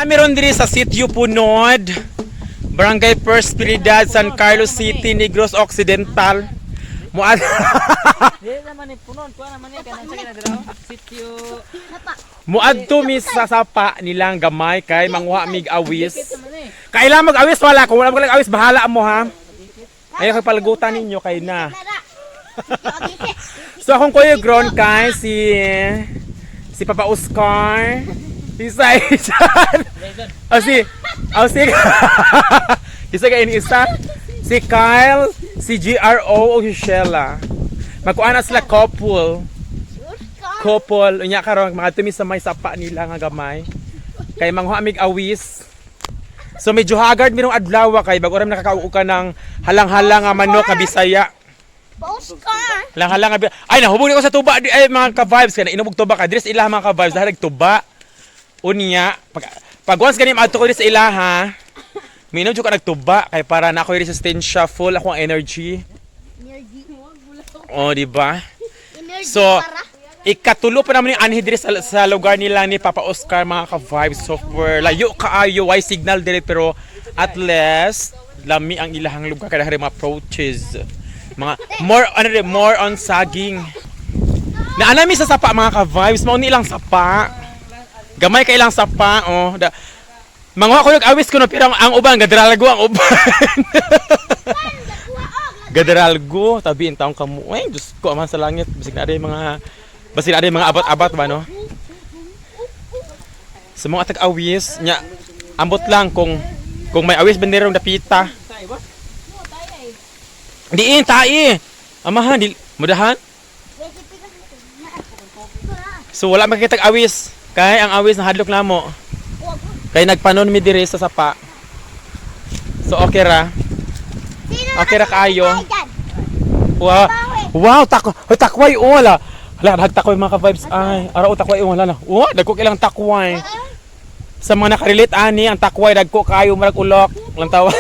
Meron diri sa Sitio Punod, Barangay Prosperidad, San Carlos City, Negros Occidental. Muad Dili naman ni punon, kuha naman ni kanang sa kinadiraw. Sitio. Muadto mi sa sapa nilang gamay kay manguha mig awis. Naman eh. Kailan mag-awis wala kung wala mag-awis bahala mo ha. Ayaw kay palagutan ninyo kay na. So akong kuya Gron kay si Papa Oscar, si Saijan. Si isa ka isa, si Kyle, si GRO o si Shella. Magkuha na sila couple. Unya karon mga tumi sa may sapa nila nga gamay. Kay manghuha mig awis. So medyo haggard mirong adlaw kay bago ram nakakauo ka ng halang-halang nga manok ka Bisaya. Oscar! Halang-halang nga ay nahubog ko sa tuba ay mga ka-vibes kana inubog tuba ka dres ila mga ka-vibes dahil tuba. Unya pag once ganim adto ko sa ila ha. Minom jud ka nagtuba kay para na ako resistensya full akong energy. Oh, di ba? So, ikatulo pa naman yung anhi diri sa lugar nila ni Papa Oscar mga ka-vibes software. Layo kaayo, why signal diri pero at least lami ang ilahang lugar kada hari mga approaches. Mga more on saging. Naanami sa sapa mga ka-vibes, mao ni ilang sapa. Gamay kay ilang sapa oh. Manguha ko nag-awis ko no pero ang uban gadralgo ang uban. Gadralgo, tabi taong kamo. Ay, Diyos ko aman sa langit. Basig na rin mga abat-abat ba no? Sa mga tag-awis nya ambot lang kung may awis banderong dapita. Diin tai. Amahan di mudahan. So wala makita awis kay ang awis na hadlok namo. Kay nagpanon mi diri sa sapa. So okay ra. Okay ra kaayo. Wow, takway wala. Hala, nagtakway mga ka-vibes ay. Araw takway wala na. Dagko ilang takway. Sa mga nakarelate ani ang takway dagko kayo marag ulok. Lang tawa.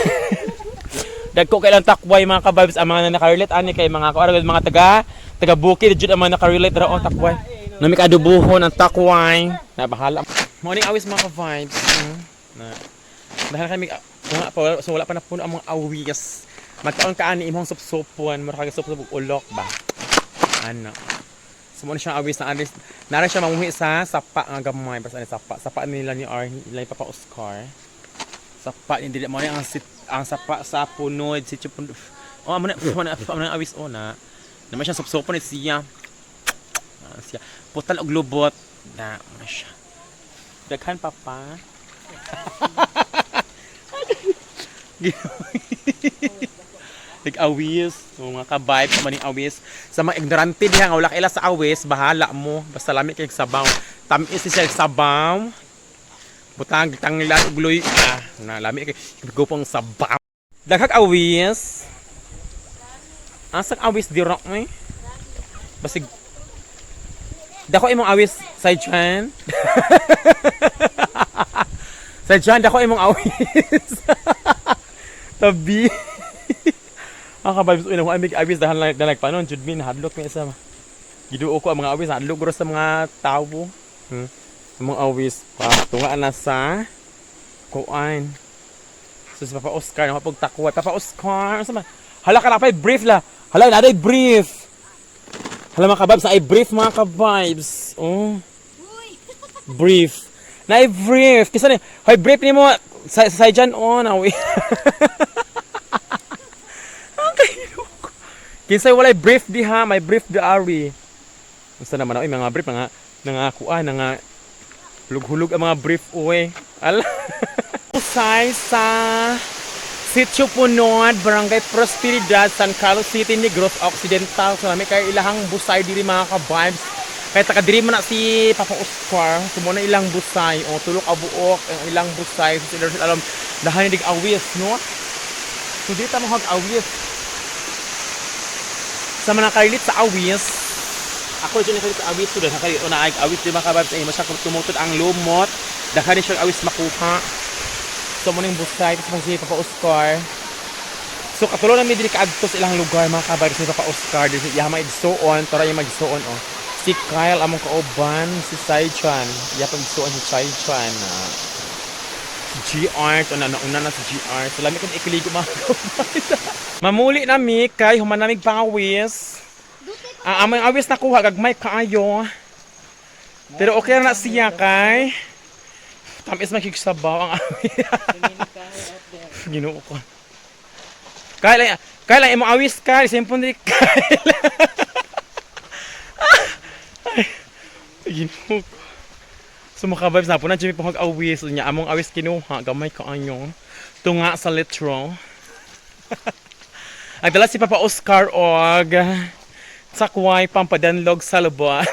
Dagko kailang takway mga ka-vibes ang mga nakarelate ani kay mga mga taga bukid jud ang mga nakarelate ra takway. Nami kadubuhon ang takway. Na bahala. Morning awis mga ka-vibes. Dahil kami so wala pa na puno ang mga awis. Magkaon ka ani imong supsupuan, mura kag supsup ulok ba. Ano. Sumo na siya awis na alis. Nara siya mamuhi sa sapa nga gamay basta ani sapa nila ni Arnie, nila Papa Oscar. Sapa ni dili mo ang sapa sa punod si Chupun. Oh amo na awis ona. Naman siya supsupon ni siya. Siya putal og lubot na mo siya. Daghan papa. Nag-awis, so mga ka-vibe naman yung awis. Sa mga ignorante diha nga wala kaila sa awis, bahala mo. Basta lami kay sabaw. Tamis siya sabaw. Butang tanglan ugloy na lami kay gupong sabaw. Daghang awis. Asang awis di rock mo eh. Basig dako imong awis sa dyan. Sa dyan dako imong awis. Tabi. Ang kababs uy nang amig awis dahil nagpanon jud min hadlok mi sa giduo ko ang mga awis hadlok guro sa mga tawo. Mga awis patunga na sa kuan. So si Papa Oscar na pagtakway Papa Oscar sa hala ka na pa brief la. Hala na day brief. Hala mga kababs ay brief mga kababs. Oh. Brief. Na brief. Kisa ni hay brief nimo sa dyan on awi. Kinsay walay brief diha, may brief di ari. Unsa naman ay mga brief nga kuan nga hulug-hulug ang mga brief uwe. Ala. Usay sa Sitio Punod, Barangay Prosperidad, San Carlos City, Negros Occidental. So may kay ilahang busay diri mga ka-vibes. Kay taka diri man na si Papa Oscar, sumo na ilang busay o tulok abuok ang ilang busay. So sila alam dahan dig awis no. So dito mo hag awis. Sa mga nakarelit sa awis, ako dyan nakarelit sa awis, so dahil nakarelit na ay awis, di ba kababs, ay masya tumutod ang lumot, dahil rin siya awis makuha. So muna yung busay, kasi si Papa Oscar. So katulo na may dili kaagtos ilang lugar, mga kababs, si Papa Oscar, dahil siya mag-igsoon, tara yung mag-igsoon, oh. Si Kyle, among kauban, si Saijan, iya pag-igsoon si Saijan. GR, ito na nauna na sa GR. Salami ko na ikiligo mga kababayan. Mamuli na mi kay humanamig pangawis. Ang aming awis na kuha gagmay kaayo. Pero okay na siya kay tamis makiksabaw ang awis. Ginoo ko. Kaya lang imong awis ka, simpon di kaya. Ginoo ko. So mga vibes na po na dyan po awis niya. Among awis kinuha, gamay kaayo. Tunga sa litro. Nagdala si Papa Oscar og sakway pampadanlog sa lubuan.